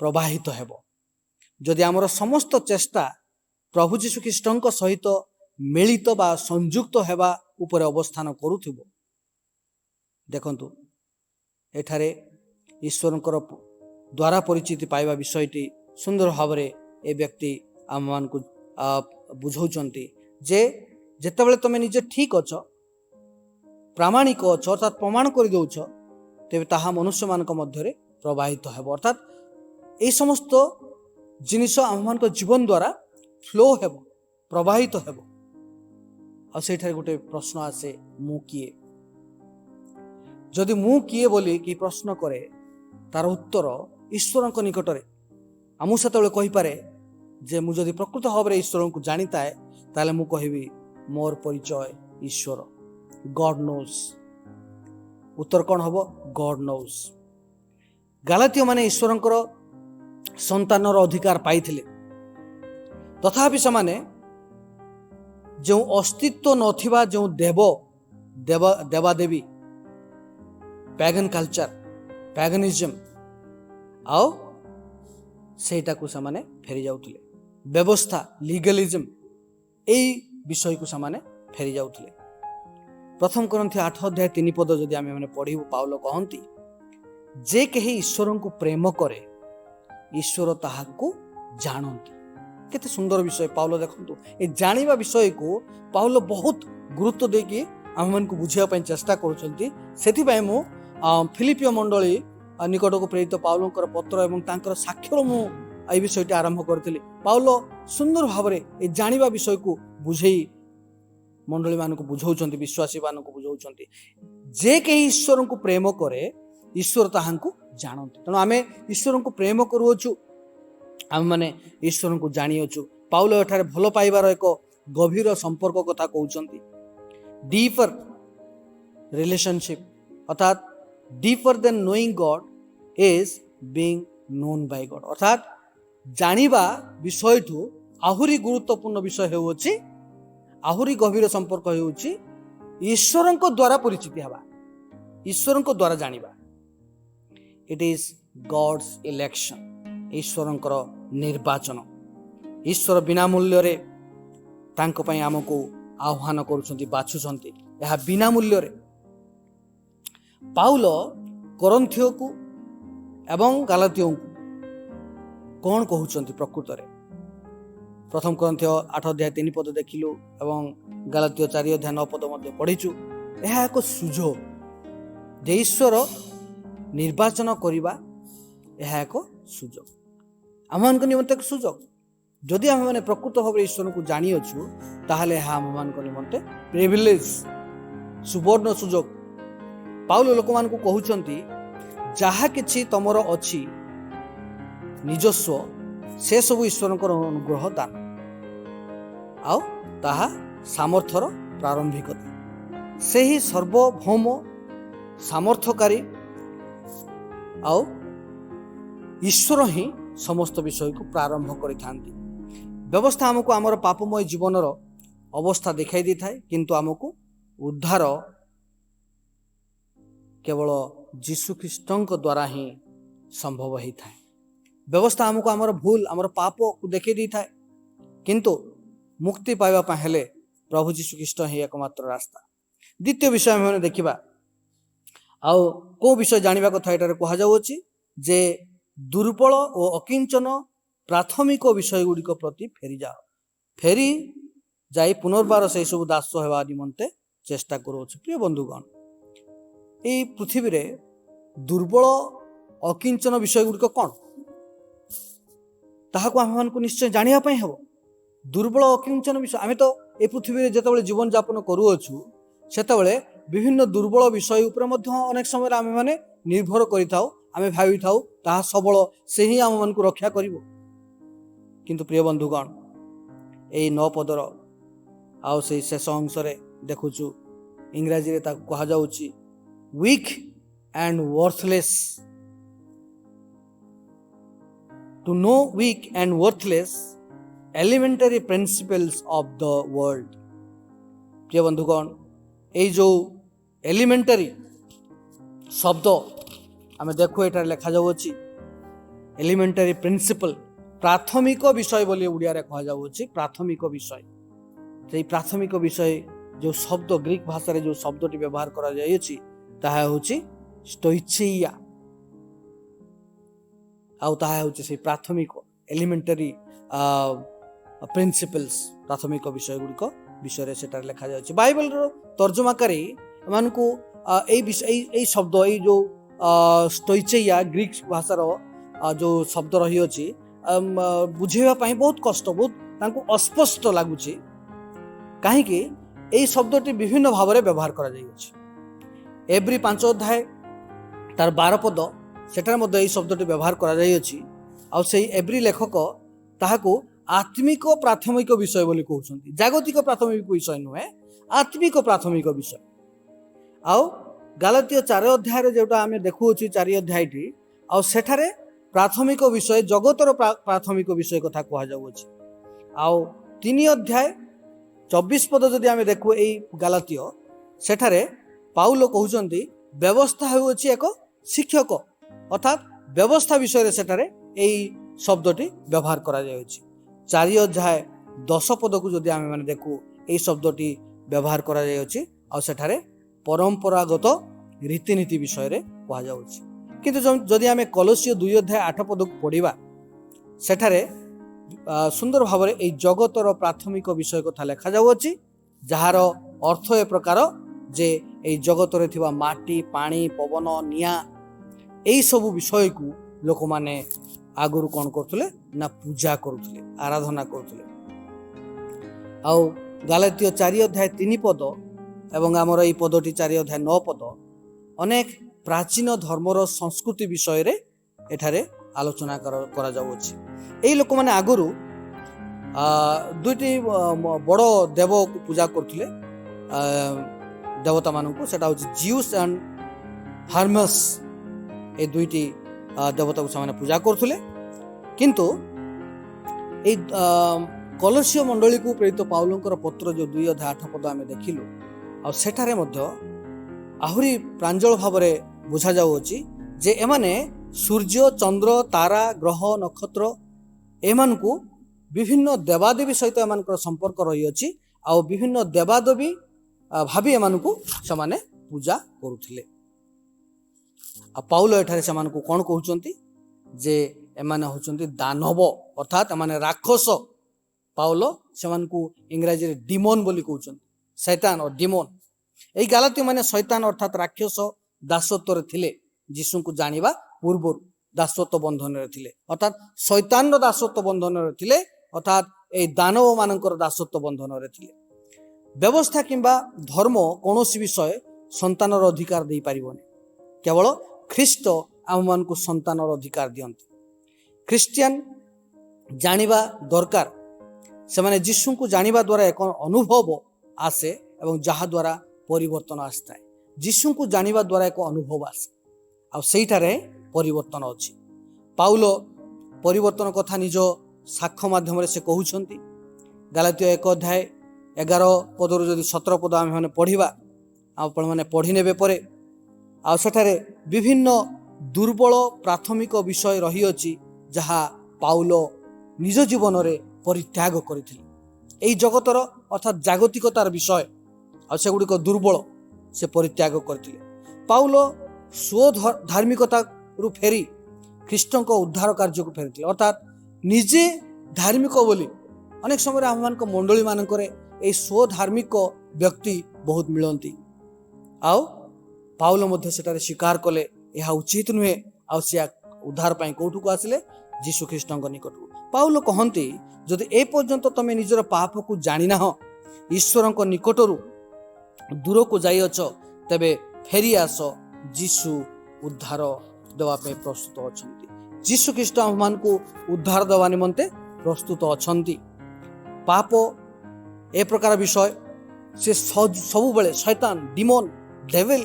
प्रवाहित हेबो जदि आमर समस्त चेष्टा प्रभु जीशु ख्रीष्टଙ୍କ सहित मिलित बा संयुक्त हेबा उपरे अवस्थान करूथिबो देखंतु एठारे ईश्वरଙ୍କର द्वारा परिचिति पाइबा विषयटी सुंदर भाव में ए व्यक्ति आम मान को बुझाउछंती जे जेतेबेले तमे निजे ठीक अछ प्रामाणिक अछ अर्थात प्रमाण कर दउछ तेबे ताहा मनुष्य मानक मध्यरे प्रवाहित हेबो अर्थात ए समस्त जिनिस आम मान को जीवन द्वारा फ्लो हेबो प्रवाहित हेबो आ सेठारे गोटे प्रश्न आसे मु किए जदि मु किए बोली कि प्रश्न करे तार उत्तर ईश्वर निकट में आमु से कही पारे जे मु जदि प्रकृत भाव में ईश्वर को जानी थाए ताले मु कहबी मोर परिचय ईश्वर गॉड नोज उत्तर कौन हम गॉड नोज गालातीय माने ईश्वर संतानर अधिकार पाई तथापि से माने जो अस्तित्व नथिबा जो देवादेवी पैगन कल्चर पैगनिज्म आओ सेटा को समाने फेरी जाउथले व्यवस्था लीगलिज्म एई विषय को समाने फेरी जाउथले प्रथम करंथी 8 अध्याय 3 पद जदि आमे माने पढिबो पाउलो कहंती जे केही ईश्वर को प्रेम करे ईश्वर ताहाको जानंती केते सुंदर विषय पाउलो देखंतु ए जानिबा विषय को पाउलो बहुत गुरुत्व देकी आम मन को बुझिया पय चेष्टा करूछंती सेथि पय मु फिलिपियो मंडली निकट को प्रेरित पाउलंकर पत्र एवं तांकर साक्षर मु ए विषयटी आरंभ करथिली पाउलो सुंदर भाव में ए जानिबा विषय को बुझेई मंडली मान को बुझाउछंती विश्वासी मान को बुझाउछंती जे के ईश्वर को प्रेम करे ईश्वर ताहांकु जानंती तेणु आमे ईश्वर को प्रेम करूछु आम माने ईश्वर को जानियोछु पाउलो एठारे भलो पाइबार एक गभीर संपर्क कथा कहउचंती डीपर रिलेशनशिप अर्थात deeper than knowing God is being known by God अर्थात जानिबा विषय ठू आहुरी गुरुत्वपूर्ण विषय हेउछि आहुरी गभीर संपर्क हेउछि ईश्वरଙ୍କ द्वारा परिचित हवा ईश्वरଙ୍କ द्वारा जानिबा इट इज गॉड्स इलेक्शन ईश्वरଙ୍କର निर्वाचन ईश्वर बिना मूल्य रे तांको पई हमको आह्वान करूछंती बाछुछंती यह बिना मूल्य रे पाउल कोरिन्थियो को एवं गालातियों को कौन कहउछंती प्रकृत रे प्रथम कोरिन्थियो 8 अध्याय 3 पद देखिलु एवं गालातियो 4 अध्याय 9 पद मध्ये पढिचु यह एक सुजोग जे ईश्वर निर्वाचन करिबा यह एक सुजोग आमन को निमंते एक सुजोग जदि आम मैंने प्रकृत भाव ईश्वर को जानी अच्छु ताहले आम मान को निमंते प्रिविलेज सुवर्ण सुजोग पाउल लोक मान को कहउचंती जहा किछि तमर अछि निजस्व से सब ईश्वर अनुग्रह दान आउ ताहा सामर्थ्यर प्रारंभिकता से ही सर्वभौम सामर्थ्यकारी आउ ईश्वर ही समस्त विषय को प्रारंभ करिथांती व्यवस्था हमको आमर पापमय जीवनर अवस्था दिखाई दी थाए किंतु हमको उद्धार केवल जीशु ख्रीष्टଙ୍କ द्वारा ही संभव ही थाए व्यवस्था हमको आमर भूल आमर पाप को देखै दी थाए किंतु मुक्ति पाइबा पा हेले प्रभु जीशु ख्रीष्ट ही एकमात्र रास्ता द्वितीय विषय हम देखिबा आउ को विषय जानिबा कथा एटारे कहा जाउछि जे दुर्बल और अकिंचन प्राथमिक विषय गुड़िक प्रति फेरी जाओ फेरी जाई पुनर्बार से सब दास हेबा निमंते चेष्टा करूछु प्रिय बंधुगण ए पृथ्वी रे दुर्बल अकिंचन विषय गुड़िक कौन ताहाको आम मान को निश्चय जानिया पई हेबो दुर्बल अकिंचन विषय आमे तो ए पृथ्वी रे जेतेबेले जीवन यापन करूछु सेतेबेले विभिन्न दुर्बल विषय ऊपर मध्य अनेक समय आमे माने निर्भर करिथाउ आमे भाबी थाउ ताहा सबल से ही आम मान को रक्षा करिवो किंतु प्रिय बंधुगण ए 9 पदर आउ से शेष अंश रे देखुछु इंग्रजी रे ताको कहा जाउची weak and worthless to know weak and worthless elementary principles of the world प्रिय बंधुगण ए जो एलिमेंटरी शब्द आमे देखो एटार लिखा जाउछि एलिमेंटरी प्रिंसिपल प्राथमिक विषय बोली उड़िया रे कहा जाउछि प्राथमिक विषय से प्राथमिक विषय जो शब्द ग्रीक भाषा रे जो शब्दटी व्यवहार करा जायछि ताहा होछि स्टोइचेइया आउ ताहा होछि से प्राथमिक एलिमेंटरी प्रिंसिपल्स प्राथमिक विषय गुड़िक विषय रे सेटार लिखा जायछि बाइबल रो तर्जुमाकारी मानकु ए विषय ए शब्द ए जो स्टोइचेइया ग्रीक भाषार जो शब्द रही अछि बुझेवा पाई बहुत कष्ट बहुत तांको अस्पष्ट लागुछि काहे कि ए शब्दटी विभिन्न भाव में व्यवहार करा जाय अछि एवरी 5 अध्याय तार 12 पद सेटार मध्ये ए शब्दटी व्यवहार करा जाय अछि आ सेही एवरी लेखक ताहाको आत्मिक प्राथमिक विषय बोली कहउछन्ती जागतिक प्राथमिक विषय नुहे आत्मिक प्राथमिक विषय आउ गालातिया 4 अध्याय रे जेटा आमे देखुछि 4 अध्यायटी आ सेठारे प्राथमिक विषय जगतर प्राथमिक विषय कथा कहा जाउछि आउ 3 अध्याय 24 पद जदि आमे देखु एई गालातिय सेठारे पाउल कहउछन्ती व्यवस्था हेउछि एक शिक्षक अर्थात व्यवस्था विषय रे सेठारे एई शब्दटी व्यवहार करा जाउछि 4 अध्याय 10 पद को जदि आमे माने देखु एई शब्दटी व्यवहार करा जाउछि आ सेठारे परंपरागत रीतिनीति विषय रे कहा जाउछि किंतु जदि आमे कलोसियो 2 अध्याय 8 पद को पढ़िबा सेठारे सुंदर भाव में ए जगतर प्राथमिक विषय कथा लिखा जाउछि जहार अर्थ ए प्रकार जे ए जगत रे थिबा माटी पानी पवन निया एई सब विषय को लोक माने आगुरु कोन करथले ना पूजा करथले आराधना करथले आउ गालातियो 4 अध्याय 3 पद एवं आमर ए पदटी 4 अध्याय 9 पद अनेक प्राचीन धर्मर संस्कृति विषय रे एठारे आलोचना करा जाउछि एई लोक माने आगुरु ଦୁଇଟି ବଡ଼ ଦେବକୁ ପୂଜା କରୁଥିଲେ, ଦେବତା ମାନଙ୍କୁ। ସେଟା ହେଉଛି ଜିଉସ୍ ଆଣ୍ଡ ହାର୍ମସ୍। ଏ ଦୁଇଟି ଦେବତାକୁ ସେମାନେ ପୂଜା କରୁଥିଲେ। କିନ୍ତୁ ଏଇ କଲସୀୟ ମଣ୍ଡଳୀକୁ ପ୍ରେରିତ ପାଉଲଙ୍କର ପତ୍ର ଯେଉଁ 2:8 ଆମେ ଦେଖିଲୁ, ଆଉ ସେଠାରେ ମଧ୍ୟ ଆହୁରି ପ୍ରାଞ୍ଜଳ ଭାବରେ ବୁଝାଯାଉଅଛି ଯେ ଏମାନେ ସୂର୍ଯ୍ୟ, ଚନ୍ଦ୍ର, ତାରା, ଗ୍ରହ, ନକ୍ଷତ୍ର ଏମାନଙ୍କୁ ବିଭିନ୍ନ ଦେବାଦେବୀ ସହିତ ଏମାନଙ୍କର ସମ୍ପର୍କ ରହିଅଛି, ଆଉ ବିଭିନ୍ନ ଦେବାଦେବୀ ଭାବି ଏମାନଙ୍କୁ ସେମାନେ ପୂଜା କରୁଥିଲେ। ଆଉ ପାଉଲ ଏଠାରେ ସେମାନଙ୍କୁ କ'ଣ କହୁଛନ୍ତି ଯେ ଏମାନେ ହେଉଛନ୍ତି ଦାନବ, ଅର୍ଥାତ୍ ଏମାନେ ରାକ୍ଷସ। ପାଉଲ ସେମାନଙ୍କୁ ଇଂରାଜୀରେ ଡିମୋନ୍ ବୋଲି କହୁଛନ୍ତି, ଶୈତାନ ଓ ଡିମୋନ୍। ଏଇ ଗାଲାତୀୟ ମାନେ ଶୈତାନ ଅର୍ଥାତ୍ ରାକ୍ଷସ ଦାସତ୍ୱରେ ଥିଲେ। ଯୀଶୁଙ୍କୁ ଜାଣିବା ପୂର୍ବରୁ ଦାସତ୍ୱ ବନ୍ଧନରେ ଥିଲେ, ଅର୍ଥାତ୍ ଶୈତାନର ଦାସତ୍ୱ ବନ୍ଧନରେ ଥିଲେ, ଅର୍ଥାତ୍ ଏଇ ଦାନବ ମାନଙ୍କର ଦାସତ୍ୱ ବନ୍ଧନରେ ଥିଲେ। ବ୍ୟବସ୍ଥା କିମ୍ବା ଧର୍ମ କୌଣସି ବିଷୟ ସନ୍ତାନର ଅଧିକାର ଦେଇପାରିବନି। କେବଳ ଖ୍ରୀଷ୍ଟ ଆମମାନଙ୍କୁ ସନ୍ତାନର ଅଧିକାର ଦିଅନ୍ତି। ଖ୍ରୀଷ୍ଟିଆନ ଜାଣିବା ଦରକାର, ସେମାନେ ଯୀଶୁଙ୍କୁ ଜାଣିବା ଦ୍ୱାରା ଏକ ଅନୁଭବ ଆସେ ଏବଂ ଯାହା ଦ୍ୱାରା ପରିବର୍ତ୍ତନ ଆସିଥାଏ। ଯୀଶୁଙ୍କୁ ଜାଣିବା ଦ୍ୱାରା ଏକ ଅନୁଭବ ଆସେ, ଆଉ ସେଇଠାରେ ପରିବର୍ତ୍ତନ ଅଛି। ପାଉଲ ପରିବର୍ତ୍ତନ କଥା ନିଜ ସାକ୍ଷ୍ୟ ମାଧ୍ୟମରେ ସେ କହୁଛନ୍ତି। ଗାଲାତୀୟ 1:11 ଯଦି 17 ଆମେମାନେ ପଢ଼ିବା, ଆପଣମାନେ ପଢ଼ି ନେବେ ପରେ, ଆଉ ସେଠାରେ ବିଭିନ୍ନ ଦୁର୍ବଳ ପ୍ରାଥମିକ ବିଷୟ ରହିଅଛି ଯାହା ପାଉଲ ନିଜ ଜୀବନରେ ପରିତ୍ୟାଗ କରିଥିଲେ। ଏହି ଜଗତର ଅର୍ଥାତ୍ ଜାଗତିକତାର ବିଷୟ, ଆଉ ସେଗୁଡ଼ିକ ଦୁର୍ବଳ ସେ ପରିତ୍ୟାଗ କରିଥିଲେ। ପାଉଲ ସ୍ୱଧାର୍ମିକତାରୁ ଫେରି ଖ୍ରୀଷ୍ଟଙ୍କ ଉଦ୍ଧାର କାର୍ଯ୍ୟକୁ ଫେରିଥିଲେ, ଅର୍ଥାତ୍ ନିଜେ ଧାର୍ମିକ ବୋଲି। ଅନେକ ସମୟରେ ଆମମାନଙ୍କ ମଣ୍ଡଳୀ ମାନଙ୍କରେ ଏହି ସ୍ୱଧାର୍ମିକ ବ୍ୟକ୍ତି ବହୁତ ମିଳନ୍ତି, ଆଉ ପାଉଲ ମଧ୍ୟ ସେଠାରେ ସ୍ୱୀକାର କଲେ ଏହା ଉଚିତ ନୁହେଁ, ଆଉ ସେ ଉଦ୍ଧାର ପାଇଁ କୋଉଠୁକୁ ଆସିଲେ? ଯୀଶୁ ଖ୍ରୀଷ୍ଟଙ୍କ ନିକଟକୁ। ପାଉଲ କହନ୍ତି, ଯଦି ଏ ପର୍ଯ୍ୟନ୍ତ ତମେ ନିଜର ପାପକୁ ଜାଣିନାହଁ, ଈଶ୍ୱରଙ୍କ ନିକଟରୁ ଦୂରକୁ ଯାଇଅଛ, ତେବେ ଫେରି ଆସ। ଯୀଶୁ ଉଦ୍ଧାର ଦେବା ପାଇଁ ପ୍ରସ୍ତୁତ ଅଛନ୍ତି। ଯୀଶୁ ଖ୍ରୀଷ୍ଟ ଆମମାନଙ୍କୁ ଉଦ୍ଧାର ଦେବା ନିମନ୍ତେ ପ୍ରସ୍ତୁତ ଅଛନ୍ତି। ପାପ ଏ ପ୍ରକାର ବିଷୟ, ସେ ସବୁବେଳେ ଶୈତାନ, ଡିମୋନ, ଡେଭିଲ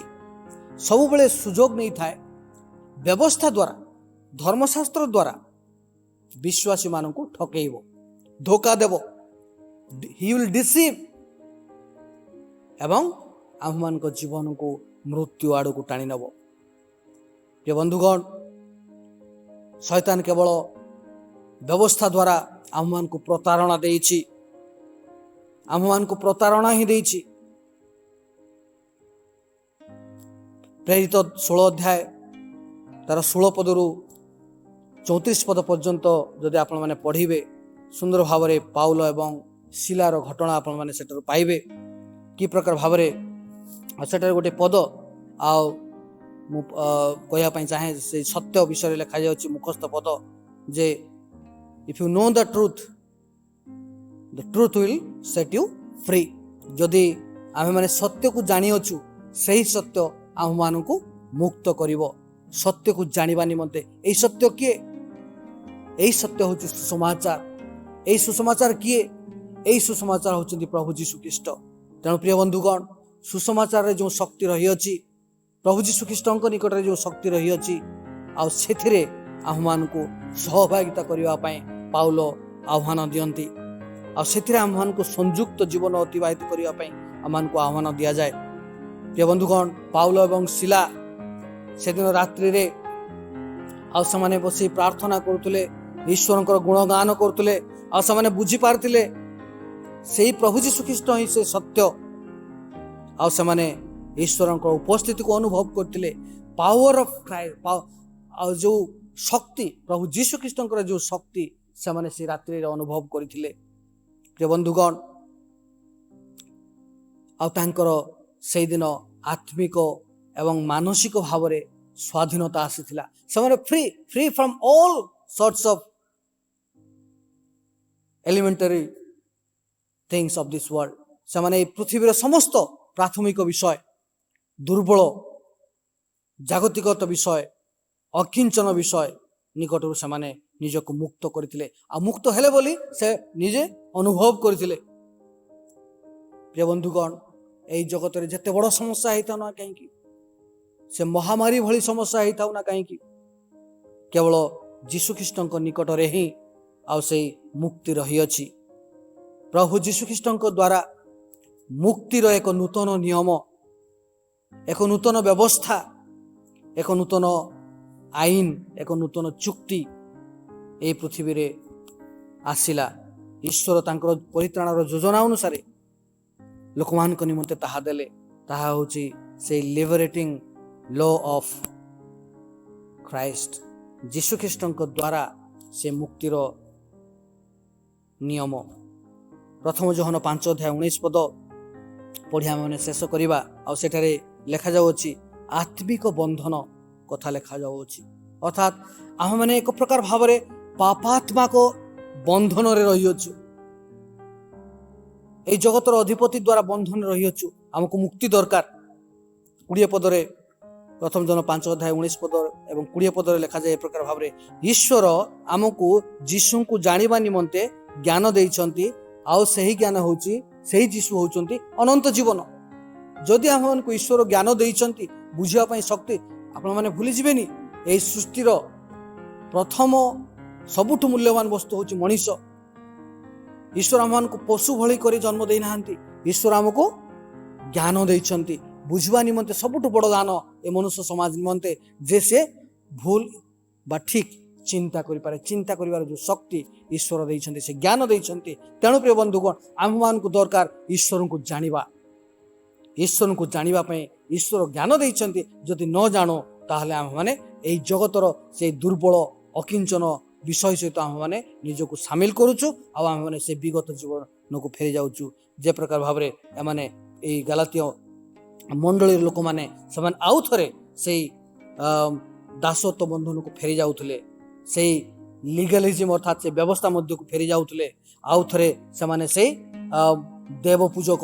ସବୁବେଳେ ସୁଯୋଗ ନେଇଥାଏ ବ୍ୟବସ୍ଥା ଦ୍ୱାରା, ଧର୍ମଶାସ୍ତ୍ର ଦ୍ୱାରା ବିଶ୍ୱାସୀ ମାନଙ୍କୁ ଠକେଇବ, ଧୋକା ଦେବ। ହି ୱିଲ୍ ଡିସିଭ୍ ଏବଂ ଆମମାନଙ୍କ ଜୀବନକୁ ମୃତ୍ୟୁ ଆଡ଼କୁ ଟାଣି ନେବ। ପ୍ରିୟ ବନ୍ଧୁଗଣ, ଶୈତାନ କେବଳ ବ୍ୟବସ୍ଥା ଦ୍ୱାରା ଆମମାନଙ୍କୁ ପ୍ରତାରଣା ଦେଇଛି, ଆମମାନଙ୍କୁ ପ୍ରତାରଣା ହିଁ ଦେଇଛି। ପ୍ରେରିତ 16 ତାର 16 ପର୍ଯ୍ୟନ୍ତ ଯଦି ଆପଣମାନେ ପଢ଼ିବେ, ସୁନ୍ଦର ଭାବରେ ପାଉଲ ଏବଂ ଶିଲାର ଘଟଣା ଆପଣମାନେ ସେଠାରୁ ପାଇବେ। କି ପ୍ରକାର ଭାବରେ ସେଠାରେ ଗୋଟେ ପଦ, ଆଉ ମୁଁ କହିବା ପାଇଁ ଚାହେଁ, ସେଇ ସତ୍ୟ ବିଷୟରେ ଲେଖାଯାଉଛି ମୁଖସ୍ଥ ପଦ ଯେ if you know the truth will set you free. ଯଦି ଆମେମାନେ ସତ୍ୟକୁ ଜାଣିଅଛୁ, ସେହି ସତ୍ୟ ଆମମାନଙ୍କୁ ମୁକ୍ତ କରିବ। ସତ୍ୟକୁ ଜାଣିବା ନିମନ୍ତେ ଏହି ସତ୍ୟ କିଏ? ଏହି ସତ୍ୟ ହେଉଛି ସୁସମାଚାର। ଏହି ସୁସମାଚାର କିଏ? ଏହି ସୁସମାଚାର ହେଉଛନ୍ତି ପ୍ରଭୁ ଯୀଶୁ ଖ୍ରୀଷ୍ଟ। ତେଣୁ ପ୍ରିୟ ବନ୍ଧୁଗଣ, ସୁସମାଚାରରେ ଯେଉଁ ଶକ୍ତି ରହିଅଛି, ପ୍ରଭୁ ଯୀଶୁ ଖ୍ରୀଷ୍ଟଙ୍କ ନିକଟରେ ଯେଉଁ ଶକ୍ତି ରହିଅଛି, ଆଉ ସେଥିରେ ଆମମାନଙ୍କୁ ସହଭାଗିତା କରିବା ପାଇଁ ପାଉଲ ଆହ୍ୱାନ ଦିଅନ୍ତି, ଆଉ ସେଥିରେ ଆମମାନଙ୍କୁ ସଂଯୁକ୍ତ ଜୀବନ ଅତିବାହିତ କରିବା ପାଇଁ ଆମମାନଙ୍କୁ ଆହ୍ୱାନ ଦିଆଯାଏ। ପ୍ରିୟ ବନ୍ଧୁଗଣ, ପାଉଲ ଏବଂ ଶିଲା ସେଦିନ ରାତ୍ରିରେ ଆଉ ସେମାନେ ବସି ପ୍ରାର୍ଥନା କରୁଥିଲେ, ଈଶ୍ୱରଙ୍କର ଗୁଣଗାନ କରୁଥିଲେ, ଆଉ ସେମାନେ ବୁଝିପାରିଥିଲେ ସେଇ ପ୍ରଭୁ ଯୀଶୁ ଖ୍ରୀଷ୍ଟ ହିଁ ସେ ସତ୍ୟ, ଆଉ ସେମାନେ ଈଶ୍ୱରଙ୍କ ଉପସ୍ଥିତିକୁ ଅନୁଭବ କରିଥିଲେ। ପାୱାର ଅଫ୍ କ୍ରାଇଷ୍ଟ, ଆଉ ଯେଉଁ ଶକ୍ତି, ପ୍ରଭୁ ଯୀଶୁ ଖ୍ରୀଷ୍ଟଙ୍କର ଯେଉଁ ଶକ୍ତି ସେମାନେ ସେ ରାତ୍ରିରେ ଅନୁଭବ କରିଥିଲେ। ପ୍ରିୟ ବନ୍ଧୁଗଣ, ଆଉ ତାଙ୍କର ସେଇଦିନ ଆତ୍ମିକ ଏବଂ ମାନସିକ ଭାବରେ ସ୍ୱାଧୀନତା ଆସିଥିଲା। ସେମାନେ free from all sorts of elementary things of this world. ସେମାନେ ଏହି ପୃଥିବୀର ସମସ୍ତ ପ୍ରାଥମିକ ବିଷୟ, ଦୁର୍ବଳ ଜାଗତିକତ ବିଷୟ, ଅକିଞ୍ଚନ ବିଷୟ ନିକଟରୁ ସେମାନେ ନିଜକୁ ମୁକ୍ତ କରିଥିଲେ ଆଉ ମୁକ୍ତ ହେଲେ ବୋଲି ସେ ନିଜେ ଅନୁଭବ କରିଥିଲେ। ପ୍ରିୟ ବନ୍ଧୁଗଣ, ଏଇ ଜଗତରେ ଯେତେ ବଡ଼ ସମସ୍ୟା ହେଇଥାଉ ନା କାହିଁକି, ସେ ମହାମାରୀ ଭଳି ସମସ୍ୟା ହେଇଥାଉ ନା କାହିଁକି, କେବଳ ଯୀଶୁଖ୍ରୀଷ୍ଟଙ୍କ ନିକଟରେ ହିଁ ଆଉ ସେଇ ମୁକ୍ତି ରହିଅଛି। ପ୍ରଭୁ ଯୀଶୁଖ୍ରୀଷ୍ଟଙ୍କ ଦ୍ୱାରା ମୁକ୍ତିର ଏକ ନୂତନ ନିୟମ, ଏକ ନୂତନ ବ୍ୟବସ୍ଥା, ଏକ ନୂତନ ଆଇନ, ଏକ ନୂତନ ଚୁକ୍ତି ଏହି ପୃଥିବୀରେ ଆସିଲା। ଈଶ୍ୱର ତାଙ୍କର ପରିତ୍ରାଣର ଯୋଜନା ଅନୁସାରେ ଲୋକମାନଙ୍କ ନିମନ୍ତେ ତାହା ଦେଲେ। ତାହା ହେଉଛି ସେଇ ଲିବରେଟିଂ ଲ ଅଫ୍ ଖ୍ରାଇଷ୍ଟ। ଯୀଶୁଖ୍ରୀଷ୍ଟଙ୍କ ଦ୍ୱାରା ସେ ମୁକ୍ତିର ନିୟମ। ପ୍ରଥମ ଯୋହନ 5:19 ପଢ଼ି ଆମେମାନେ ଶେଷ କରିବା। ଆଉ ସେଠାରେ ଲେଖାଯାଉଅଛି ଆତ୍ମିକ ବନ୍ଧନ କଥା ଲେଖାଯାଉଅଛି। ଅର୍ଥାତ୍ ଆମେମାନେ ଏକ ପ୍ରକାର ଭାବରେ ପାପାତ୍ମକ ବନ୍ଧନରେ ରହିଅଛୁ। এই ଜଗତର ଅଧିପତି ଦ୍ୱାରା ବନ୍ଧନରେ ରହିଅଛୁ। ଆମକୁ ମୁକ୍ତି ଦରକାର। 20 ପଦରେ, ପ୍ରଥମ ଜନ 5:19 ଏବଂ 20 ପଦରେ ଲେଖାଯାଏ ଏ ପ୍ରକାର ଭାବରେ, ଈଶ୍ୱର ଆମକୁ ଯୀଶୁଙ୍କୁ ଜାଣିବା ନିମନ୍ତେ ଜ୍ଞାନ ଦେଇଛନ୍ତି। ଆଉ ସେହି ଜ୍ଞାନ ହେଉଛି, ସେହି ଯୀଶୁ ହେଉଛନ୍ତି ଅନନ୍ତ ଜୀବନ। ଯଦି ଆମମାନଙ୍କୁ ଈଶ୍ୱର ଜ୍ଞାନ ଦେଇଛନ୍ତି, ବୁଝିବା ପାଇଁ ଶକ୍ତି, ଆପଣମାନେ ଭୁଲିଯିବେନି ଏହି ସୃଷ୍ଟିର ପ୍ରଥମ ସବୁଠୁ ମୂଲ୍ୟବାନ ବସ୍ତୁ ହେଉଛି ମଣିଷ। ଈଶ୍ୱର ଆମମାନଙ୍କୁ ପଶୁ ଭଳି କରି ଜନ୍ମ ଦେଇନାହାନ୍ତି। ଈଶ୍ୱର ଆମକୁ ଜ୍ଞାନ ଦେଇଛନ୍ତି ବୁଝିବା ନିମନ୍ତେ। ସବୁଠୁ ବଡ଼ ଦାନ ଏ ମନୁଷ୍ୟ ସମାଜ ନିମନ୍ତେ ଯେ ସେ ଭୁଲ ବା ଠିକ୍ ଚିନ୍ତା କରିପାରେ। ଚିନ୍ତା କରିବାର ଯେଉଁ ଶକ୍ତି ଈଶ୍ୱର ଦେଇଛନ୍ତି, ସେ ଜ୍ଞାନ ଦେଇଛନ୍ତି। ତେଣୁ ପ୍ରିୟ ବନ୍ଧୁଗଣ, ଆମମାନଙ୍କୁ ଦରକାର ଈଶ୍ୱରଙ୍କୁ ଜାଣିବା। ଈଶ୍ୱରଙ୍କୁ ଜାଣିବା ପାଇଁ ଈଶ୍ୱର ଜ୍ଞାନ ଦେଇଛନ୍ତି। ଯଦି ନ ଜାଣୁ ତାହେଲେ ଆମେମାନେ ଏହି ଜଗତର ସେଇ ଦୁର୍ବଳ ଅକିଞ୍ଚନ ବିଷୟ ସହିତ ଆମେମାନେ ନିଜକୁ ସାମିଲ କରୁଛୁ। ଆଉ ଆମେମାନେ ସେ ବିଗତ ଜୀବନକୁ ଫେରି ଯାଉଛୁ। ଯେ ପ୍ରକାର ଭାବରେ ଏମାନେ ଏଇ ଗାଲାତୀୟ ମଣ୍ଡଳୀର ଲୋକମାନେ, ସେମାନେ ଆଉ ଥରେ ସେଇ ଦାସତ୍ୱ ବନ୍ଧନକୁ ଫେରି ଯାଉଥିଲେ। ସେଇ ଲିଗାଲିଜିମ୍ ଅର୍ଥାତ୍ ସେ ବ୍ୟବସ୍ଥା ମଧ୍ୟକୁ ଫେରି ଯାଉଥିଲେ। ଆଉ ଥରେ ସେମାନେ ସେଇ ଦେବ ପୂଜକ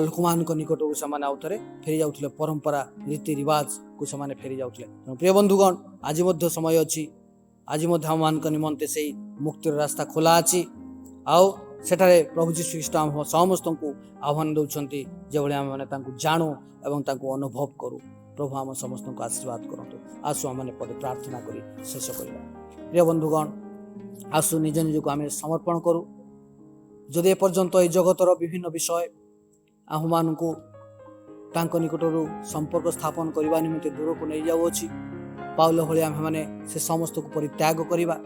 ଲୋକମାନଙ୍କ ନିକଟକୁ ସେମାନେ ଆଉ ଥରେ ଫେରି ଯାଉଥିଲେ। ପରମ୍ପରା ରୀତି ରିବାଜକୁ ସେମାନେ ଫେରି ଯାଉଥିଲେ। ତେଣୁ ପ୍ରିୟ ବନ୍ଧୁଗଣ, ଆଜି ମଧ୍ୟ ସମୟ ଅଛି। ଆଜି ମଧ୍ୟ ଆମମାନଙ୍କ ନିମନ୍ତେ ସେଇ ମୁକ୍ତିର ରାସ୍ତା ଖୋଲା ଅଛି। ଆଉ ସେଠାରେ ପ୍ରଭୁ ଯୀଶୁ ଖ୍ରୀଷ୍ଟ ଆମ ସମସ୍ତଙ୍କୁ ଆହ୍ୱାନ ଦେଉଛନ୍ତି, ଯେଭଳି ଆମେମାନେ ତାଙ୍କୁ ଜାଣୁ ଏବଂ ତାଙ୍କୁ ଅନୁଭବ କରୁ। ପ୍ରଭୁ ଆମ ସମସ୍ତଙ୍କୁ ଆଶୀର୍ବାଦ କରନ୍ତୁ। ଆସୁ ଆମମାନେ ପଦେ ପ୍ରାର୍ଥନା କରି ଶେଷ କରିବା। ପ୍ରିୟ ବନ୍ଧୁଗଣ, ଆସୁ ନିଜ ନିଜକୁ ଆମେ ସମର୍ପଣ କରୁ। ଯଦି ଏପର୍ଯ୍ୟନ୍ତ ଏହି ଜଗତର ବିଭିନ୍ନ ବିଷୟ ଆମମାନଙ୍କୁ ତାଙ୍କ ନିକଟରୁ ସମ୍ପର୍କ ସ୍ଥାପନ କରିବା ନିମନ୍ତେ ଦୂରକୁ ନେଇଯାଉଅଛି, ପାଉଲ ଭଳି ଆମେମାନେ ସେ ସମସ୍ତକୁ ପରିତ୍ୟାଗ କରିବା।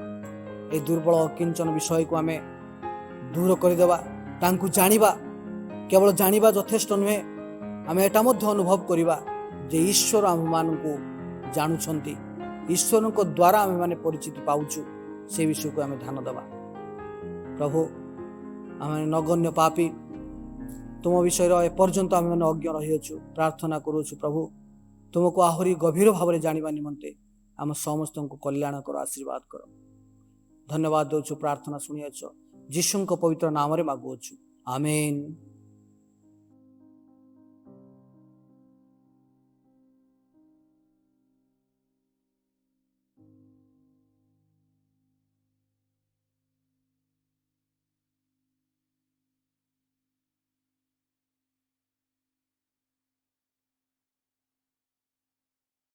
ଏହି ଦୁର୍ବଳ କିଞ୍ଚନ ବିଷୟକୁ ଆମେ ଦୂର କରିଦେବା। ତାଙ୍କୁ ଜାଣିବା, କେବଳ ଜାଣିବା ଯଥେଷ୍ଟ ନୁହେଁ, ଆମେ ଏଟା ମଧ୍ୟ ଅନୁଭବ କରିବା ଯେ ଈଶ୍ୱର ଆମମାନଙ୍କୁ ଜାଣୁଛନ୍ତି। ଈଶ୍ୱରଙ୍କ ଦ୍ୱାରା ଆମେମାନେ ପରିଚିତି ପାଉଛୁ। ସେ ବିଷୟକୁ ଆମେ ଧ୍ୟାନ ଦେବା। ପ୍ରଭୁ, ଆମେ ନଗଣ୍ୟ ପାପୀ, ତୁମ ବିଷୟରେ ଏପର୍ଯ୍ୟନ୍ତ ଆମେମାନେ ଅଜ୍ଞ ରହିଅଛୁ। ପ୍ରାର୍ଥନା କରୁଛୁ ପ୍ରଭୁ, ତୁମକୁ ଆହୁରି ଗଭୀର ଭାବରେ ଜାଣିବା ନିମନ୍ତେ ଆମ ସମସ୍ତଙ୍କୁ କଲ୍ୟାଣ କର, ଆଶୀର୍ବାଦ କର। ଧନ୍ୟବାଦ ଦେଉଛୁ, ପ୍ରାର୍ଥନା ଶୁଣିଅଛ। ଯୀଶୁଙ୍କ ପବିତ୍ର ନାମରେ ମାଗୁଅଛୁ, ଆମେନ୍।